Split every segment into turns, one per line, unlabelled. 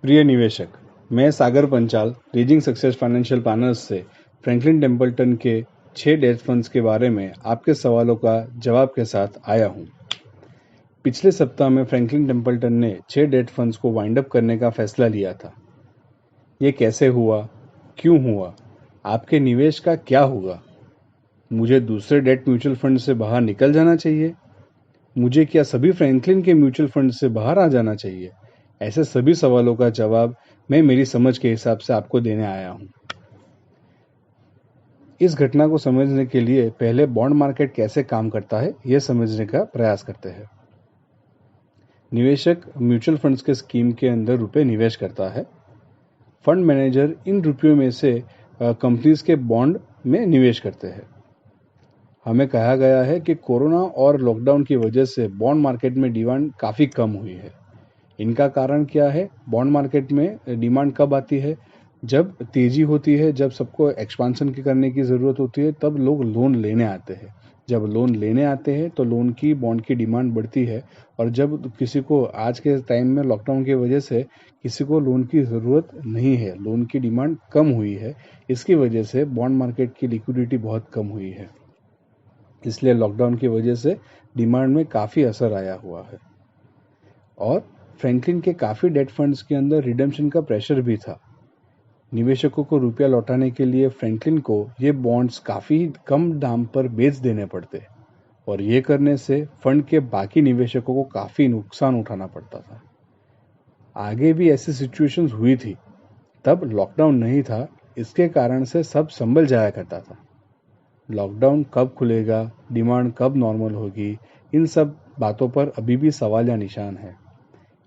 प्रिय निवेशक, मैं सागर पंचाल रीजिंग सक्सेस फाइनेंशियल प्लानर्स से फ्रैंकलिन टेम्पल्टन के 6 डेट फंड्स के बारे में आपके सवालों का जवाब के साथ आया हूं। पिछले सप्ताह में फ्रैंकलिन टेम्पल्टन ने 6 डेट फंड्स को वाइंड अप करने का फैसला लिया था। ये कैसे हुआ, क्यों हुआ, आपके निवेश का क्या होगा? मुझे दूसरे डेट म्यूचुअल फंड से बाहर निकल जाना चाहिए? मुझे क्या सभी फ्रैंकलिन के म्यूचुअल फंड से बाहर आ जाना चाहिए? ऐसे सभी सवालों का जवाब मैं मेरी समझ के हिसाब से आपको देने आया हूं। इस घटना को समझने के लिए पहले बॉन्ड मार्केट कैसे काम करता है यह समझने का प्रयास करते हैं। निवेशक म्यूचुअल फंड्स के स्कीम के अंदर रुपए निवेश करता है। फंड मैनेजर इन रुपयों में से कंपनीज के बॉन्ड में निवेश करते हैं। हमें कहा गया है कि कोरोना और लॉकडाउन की वजह से बॉन्ड मार्केट में डिमांड काफ़ी कम हुई है। इनका कारण क्या है? बॉन्ड मार्केट में डिमांड कब आती है? जब तेजी होती है, जब सबको एक्सपांशन की करने की ज़रूरत होती है, तब लोग लोन लेने आते हैं। जब लोन लेने आते हैं तो लोन की बॉन्ड की डिमांड बढ़ती है, और जब किसी को आज के टाइम में लॉकडाउन की वजह से किसी को लोन की ज़रूरत नहीं है, लोन की डिमांड कम हुई है, इसकी वजह से बॉन्ड मार्केट की लिक्विडिटी बहुत कम हुई है। इसलिए लॉकडाउन की वजह से डिमांड में काफ़ी असर आया हुआ है। और फ्रैंकलिन के काफ़ी डेट फंड्स के अंदर रिडेम्पशन का प्रेशर भी था। निवेशकों को रुपया लौटाने के लिए फ्रैंकलिन को ये बॉन्ड्स काफ़ी कम दाम पर बेच देने पड़ते, और ये करने से फंड के बाकी निवेशकों को काफ़ी नुकसान उठाना पड़ता था। आगे भी ऐसी सिचुएशंस हुई थी, तब लॉकडाउन नहीं था, इसके कारण से सब संभल जाया करता था। लॉकडाउन कब खुलेगा, डिमांड कब नॉर्मल होगी, इन सब बातों पर अभी भी सवाल या निशान है।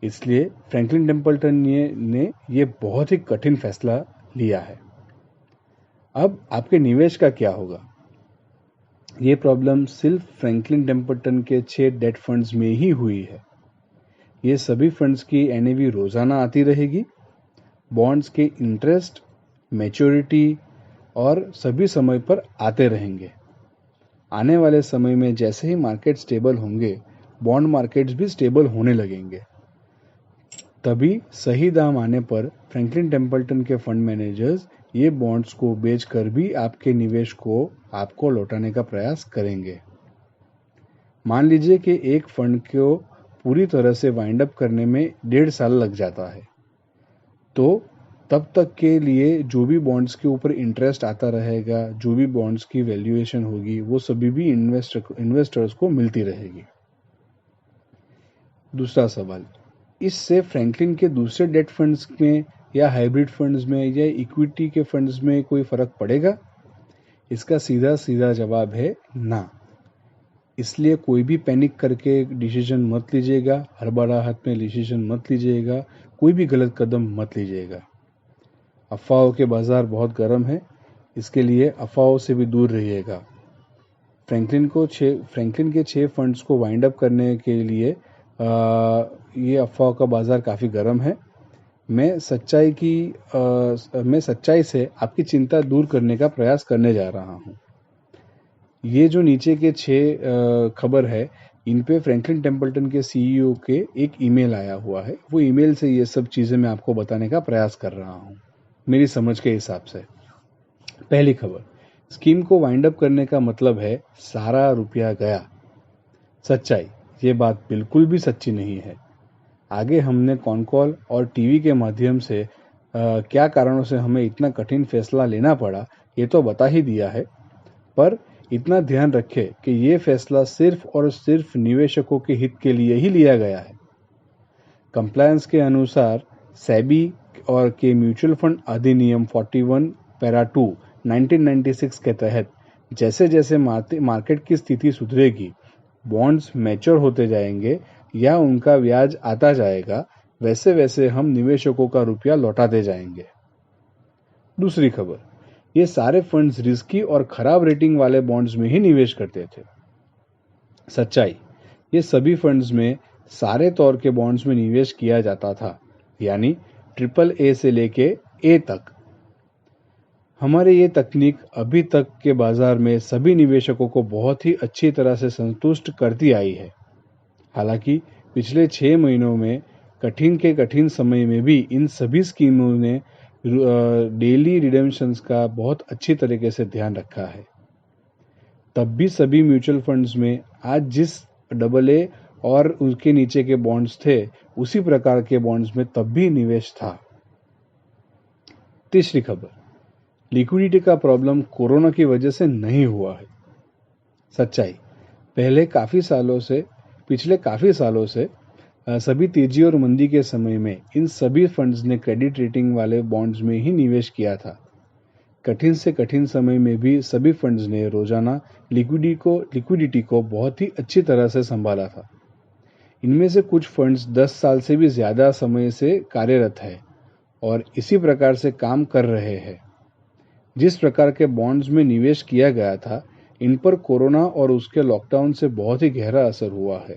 इसलिए फ्रैंकलिन टेम्पल्टन ने ये बहुत ही कठिन फैसला लिया है। अब आपके निवेश का क्या होगा? ये प्रॉब्लम सिर्फ फ्रैंकलिन टेम्पल्टन के 6 डेट फंड्स में ही हुई है। ये सभी फंड्स की एनएवी रोजाना आती रहेगी। बॉन्ड्स के इंटरेस्ट, मैच्योरिटी और सभी समय पर आते रहेंगे। आने वाले समय में जैसे ही मार्केट स्टेबल होंगे, बॉन्ड मार्केट्स भी स्टेबल होने लगेंगे। तभी सही दाम आने पर फ्रैंकलिन टेम्पल्टन के फंड मैनेजर्स ये बॉन्ड्स को बेचकर भी आपके निवेश को आपको लौटाने का प्रयास करेंगे। मान लीजिए कि एक फंड को पूरी तरह से वाइंड अप करने में 1.5 साल लग जाता है, तो तब तक के लिए जो भी बॉन्ड्स के ऊपर इंटरेस्ट आता रहेगा, जो भी बॉन्ड्स की वैल्यूएशन होगी, वो सभी भी इन्वेस्टर्स को मिलती रहेगी। दूसरा सवाल, इससे फ्रैंकलिन के दूसरे डेट फंड्स में या हाइब्रिड फंड्स में या इक्विटी के फंड्स में कोई फर्क पड़ेगा? इसका सीधा सीधा जवाब है ना। इसलिए कोई भी पैनिक करके डिसीजन मत लीजिएगा, हड़बड़ाहट में डिसीजन मत लीजिएगा, कोई भी गलत कदम मत लीजिएगा। अफवाहों के बाजार बहुत गर्म है, इसके लिए अफवाहों से भी दूर रहिएगा। फ्रैंकलिन के 6 फंड्स को वाइंड अप करने के लिए ये अफवाह का बाजार काफ़ी गर्म है। मैं सच्चाई से आपकी चिंता दूर करने का प्रयास करने जा रहा हूँ। ये जो नीचे के 6 खबर है, इन पे फ्रैंकलिन टेम्पल्टन के सीईओ के एक ईमेल आया हुआ है। वो ईमेल से ये सब चीज़ें मैं आपको बताने का प्रयास कर रहा हूँ मेरी समझ के हिसाब से। पहली खबर, स्कीम को वाइंड अप करने का मतलब है सारा रुपया गया। सच्चाई, ये बात बिल्कुल भी सच्ची नहीं है। आगे हमने कॉन कॉल और टीवी के माध्यम से क्या कारणों से हमें इतना कठिन फैसला लेना पड़ा, ये तो बता ही दिया है। पर इतना ध्यान रखें कि ये फैसला सिर्फ और सिर्फ निवेशकों के हित के लिए ही लिया गया है। कंप्लायंस के अनुसार सेबी और के म्यूचुअल फंड अधिनियम 41 पैरा 2 1996 के तहत जैसे जैसे मार्केट की स्थिति सुधरेगी, बॉन्ड्स मैच्योर होते जाएंगे या उनका ब्याज आता जाएगा, वैसे वैसे हम निवेशकों का रुपया लौटाते जाएंगे। दूसरी खबर, ये सारे फंड्स रिस्की और खराब रेटिंग वाले बॉन्ड्स में ही निवेश करते थे। सच्चाई, ये सभी फंड्स में सारे तौर के बॉन्ड्स में निवेश किया जाता था, यानी AAA से लेके A तक। हमारी ये तकनीक अभी तक के बाजार में सभी निवेशकों को बहुत ही अच्छी तरह से संतुष्ट करती आई है। हालांकि पिछले 6 महीनों में कठिन समय में भी इन सभी स्कीमों ने डेली रिडेम्पशंस का बहुत अच्छी तरीके से ध्यान रखा है। तब भी सभी म्यूचुअल फंड्स में आज जिस AA और उसके नीचे के बॉन्ड्स थे, उसी प्रकार के बॉन्ड्स में तब भी निवेश था। तीसरी खबर, लिक्विडिटी का प्रॉब्लम कोरोना की वजह से नहीं हुआ है। सच्चाई, पिछले काफी सालों से सभी तेजी और मंदी के समय में इन सभी फंड्स ने क्रेडिट रेटिंग वाले बॉन्ड्स में ही निवेश किया था। कठिन से कठिन समय में भी सभी फंड्स ने रोजाना लिक्विडिटी को बहुत ही अच्छी तरह से संभाला था। इनमें से कुछ फंड्स 10 साल से भी ज्यादा समय से कार्यरत है और इसी प्रकार से काम कर रहे हैं। जिस प्रकार के बॉन्ड्स में निवेश किया गया था, इन पर कोरोना और उसके लॉकडाउन से बहुत ही गहरा असर हुआ है।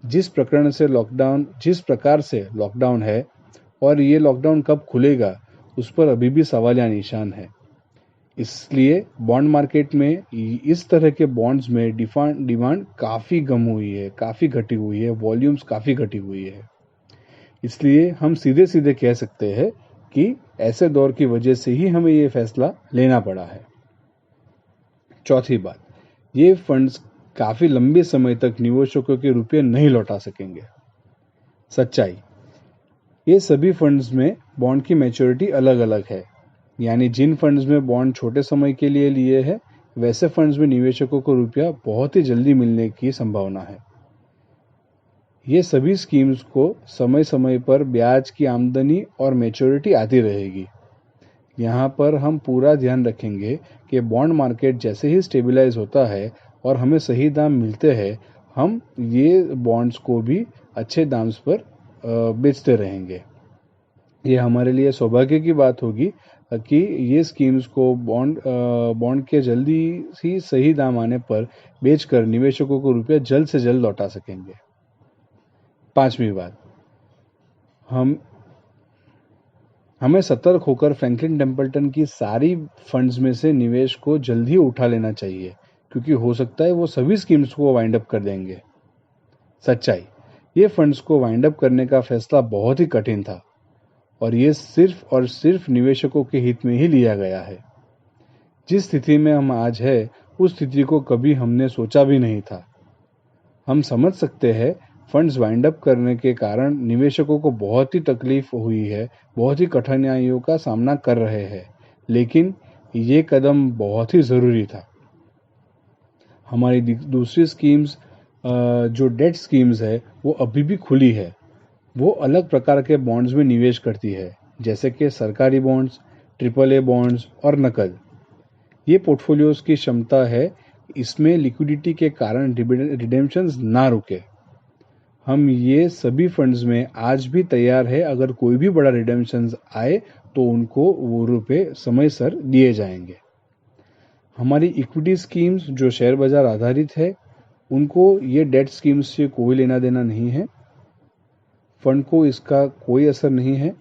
जिस प्रकार से लॉकडाउन है और ये लॉकडाउन कब खुलेगा, उस पर अभी भी सवालिया निशान है। इसलिए बॉन्ड मार्केट में इस तरह के बॉन्ड्स में डिमांड काफी कम हुई है, काफी घटी हुई है, वॉल्यूम्स काफी घटी हुई है। इसलिए हम सीधे सीधे कह सकते हैं कि ऐसे दौर की वजह से ही हमें ये फैसला लेना पड़ा है। चौथी बात, ये फंड्स काफी लंबे समय तक निवेशकों के रुपये नहीं लौटा सकेंगे। सच्चाई, ये सभी फंड्स में बॉन्ड की मैच्योरिटी अलग अलग है। यानी जिन फंड्स में बॉन्ड छोटे समय के लिए लिए हैं, वैसे फंड्स में निवेशकों को रुपया बहुत ही जल्दी मिलने की संभावना है। ये सभी स्कीम्स को समय समय पर ब्याज की आमदनी और मैच्योरिटी आती रहेगी। यहाँ पर हम पूरा ध्यान रखेंगे कि बॉन्ड मार्केट जैसे ही स्टेबलाइज होता है और हमें सही दाम मिलते हैं, हम ये बॉन्ड्स को भी अच्छे दाम्स पर बेचते रहेंगे। ये हमारे लिए सौभाग्य की बात होगी कि ये स्कीम्स को बॉन्ड के जल्दी ही सही दाम आने पर बेचकर निवेशकों को रुपया जल्द से जल्द लौटा सकेंगे। पांचवी बात, हमें सतर्क होकर फ्रैंकलिन टेम्पल्टन की सारी फंड्स में से निवेश को जल्द ही उठा लेना चाहिए, क्योंकि हो सकता है वो सभी स्कीम्स को वाइंड अप कर देंगे। सच्चाई, ये फंड्स को वाइंड अप करने का फैसला बहुत ही कठिन था और ये सिर्फ और सिर्फ निवेशकों के हित में ही लिया गया है। जिस स्थिति में हम आज है, उस स्थिति को कभी हमने सोचा भी नहीं था। हम समझ सकते हैं फंड्स वाइंड अप करने के कारण निवेशकों को बहुत ही तकलीफ हुई है, बहुत ही कठिनाइयों का सामना कर रहे हैं, लेकिन ये कदम बहुत ही ज़रूरी था। हमारी दूसरी स्कीम्स जो डेट स्कीम्स है, वो अभी भी खुली है। वो अलग प्रकार के बॉन्ड्स में निवेश करती है, जैसे कि सरकारी बॉन्ड्स, AAA बॉन्ड्स और नकद। ये पोर्टफोलियोज की क्षमता है, इसमें लिक्विडिटी के कारण रिडेम्पशंस ना रुके। हम ये सभी फंड्स में आज भी तैयार है, अगर कोई भी बड़ा रिडेम्पशंस आए तो उनको वो रुपए समय सर दिए जाएंगे। हमारी इक्विटी स्कीम्स जो शेयर बाजार आधारित है, उनको ये डेट स्कीम्स से कोई लेना देना नहीं है। फंड को इसका कोई असर नहीं है।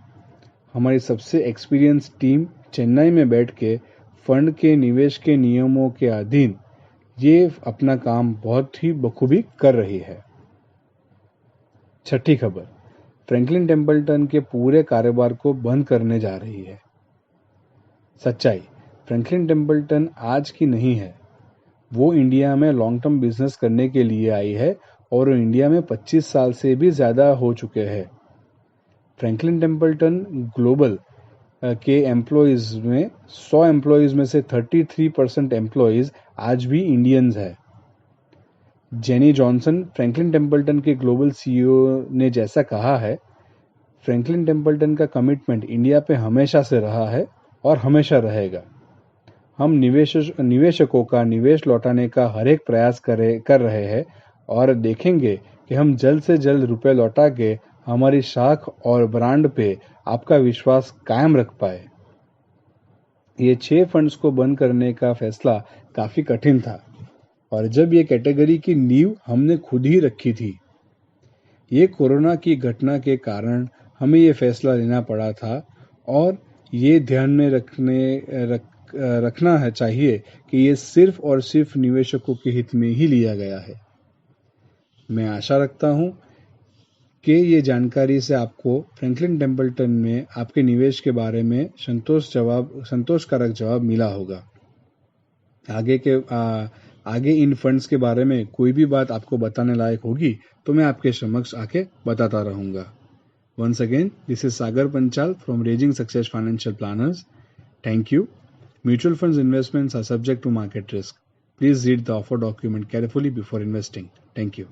हमारी सबसे एक्सपीरियंस टीम चेन्नई में बैठ के फंड के निवेश के नियमों के अधीन ये अपना काम बहुत ही बखूबी कर रही है। छठी खबर, फ्रैंकलिन टेम्पल्टन के पूरे कारोबार को बंद करने जा रही है। सच्चाई, फ्रैंकलिन टेम्पल्टन आज की नहीं है। वो इंडिया में लॉन्ग टर्म बिजनेस करने के लिए आई है और इंडिया में 25 साल से भी ज़्यादा हो चुके हैं। फ्रैंकलिन टेम्पल्टन ग्लोबल के एम्प्लॉयज़ में 100 एम्प्लॉयज़ में से 33% एम्प्लॉयज़ आज भी इंडियंस है। जेनी जॉनसन, फ्रैंकलिन टेम्पल्टन के ग्लोबल CEO ने जैसा कहा है, फ्रैंकलिन टेम्पल्टन का कमिटमेंट इंडिया पे हमेशा से रहा है और हमेशा रहेगा। हम निवेशकों का निवेश लौटाने का हर एक प्रयास कर रहे हैं और देखेंगे कि हम जल्द से जल्द रुपए लौटा के हमारी शाख और ब्रांड पे आपका विश्वास कायम रख पाए। ये 6 फंड्स को बंद करने का फैसला काफी कठिन था और जब ये कैटेगरी की नींव हमने खुद ही रखी थी। ये कोरोना की घटना के कारण हमें ये फैसला लेना पड़ा था और ये ध्यान में रखना है चाहिए कि ये सिर्फ और सिर्फ निवेशकों के हित में ही लिया गया है। मैं आशा रखता हूँ कि ये जानकारी से आपको फ्रैंकलिन टेम्पल्टन में आपके निवेश के बारे में संतोषकारक जवाब मिला होगा। आगे इन फंड्स के बारे में कोई भी बात आपको बताने लायक होगी तो मैं आपके समक्ष आके बताता रहूँगा। Once again, this is Sagar Panchal from Raising Success Financial Planners. Thank you. Mutual funds investments are subject to market risk. Please read the offer document carefully before investing. Thank you.